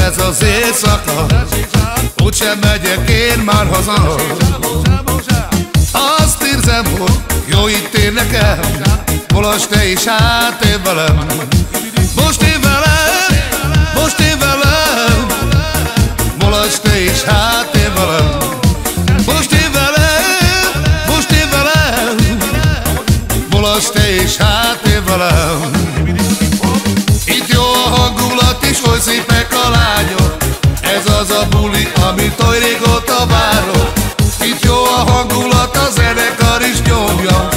ez az éjszaka, úgysem megyek én már haza. Azt érzem, hogy jó itt én nekem, most te is átélj velem. Most én velem, most én velem, most te is átélj velem. Most én velem, most én velem, most te is átélj velem. Itt jó a hangulat és oly szépek a lányok, ez az a buli, amit oly régóta várok. Itt jó a hangulat, a zenekar is nyomja,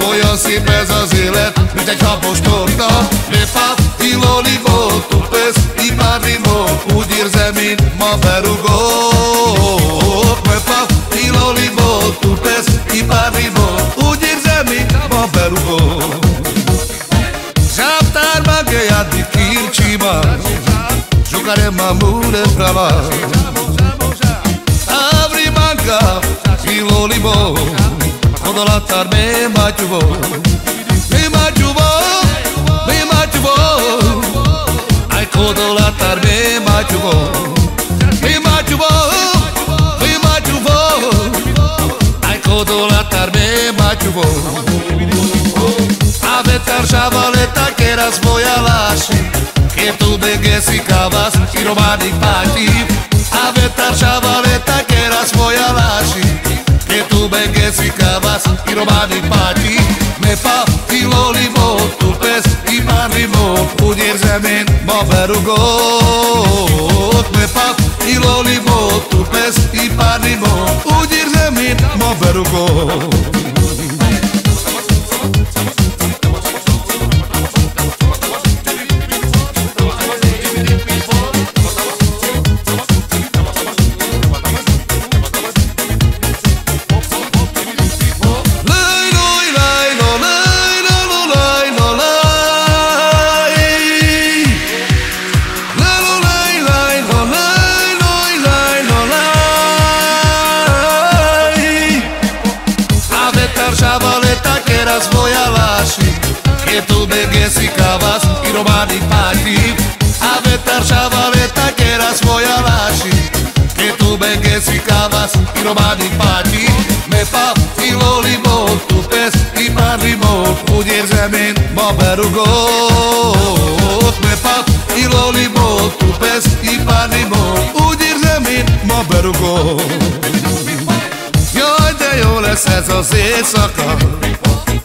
olyan szép ez az élet, mint egy habos torta. Le fa, il olivo, tu pes, i parimo, úgy érzem, mint ma berugok. Le fa, il olivo, tu pes, i parimo, úgy érzem, mint ma berugok. Žaptar magea di kirčima, žukarema mure prava. Avri manca, il olivo, odolatar me mačuvo. Me mačuvo, me mačuvo, aj odolatar me mačuvo. Me mačuvo, me mačuvo, aj odolatar me mačuvo. Avetar žavaleta, kera svoja laši, che tu begesi kavas i romanik pati. Avetar žavaleta, kera svoja laši, che tu begesi kavas i romanik pati. Me fa il olivo, tu pes i parimo, úgy érzem én ma berugok. Me fa il olivo, tu pes i parimo, úgy érzem én ma berugok. Svoja laši, che tu begesi kavas i romanik pati. Avetar žavaleta, kera svoja laši, che tu begesi kavas i romanik pati. Me fa il olivo, tu pes i parimo, úgy érzem én ma berugok. Me fa il olivo, tu pes i parimo, úgy érzem én ma berugok. Jaj, de jó lesz ez az éjszaka,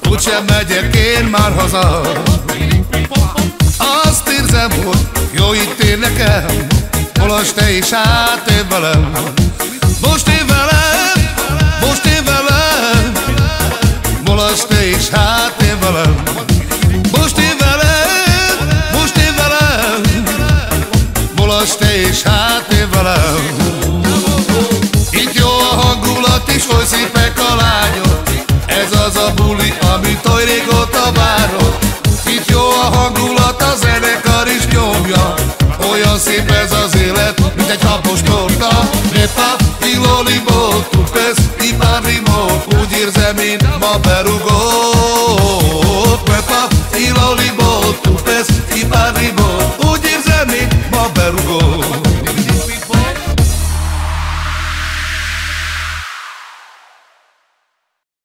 úgysem megyek én már haza. Azt érzem, hogy jó itt én nekem, most te is átélj velem. Most én velem, most én velem, most te is átélj velem. Most én velem, most én velem, most te is átélj velem. Itt jó a hangulat és oly szépek a lányok, ez az a buli, amit oly régóta várok. Itt jó a hangulat, a zenekar is nyomja, olyan szép ez az élet, mint egy habos torta. Le fa, il olivo, tu pes, i parimo, úgy érzem én ma berugok. Le fa, il olivo,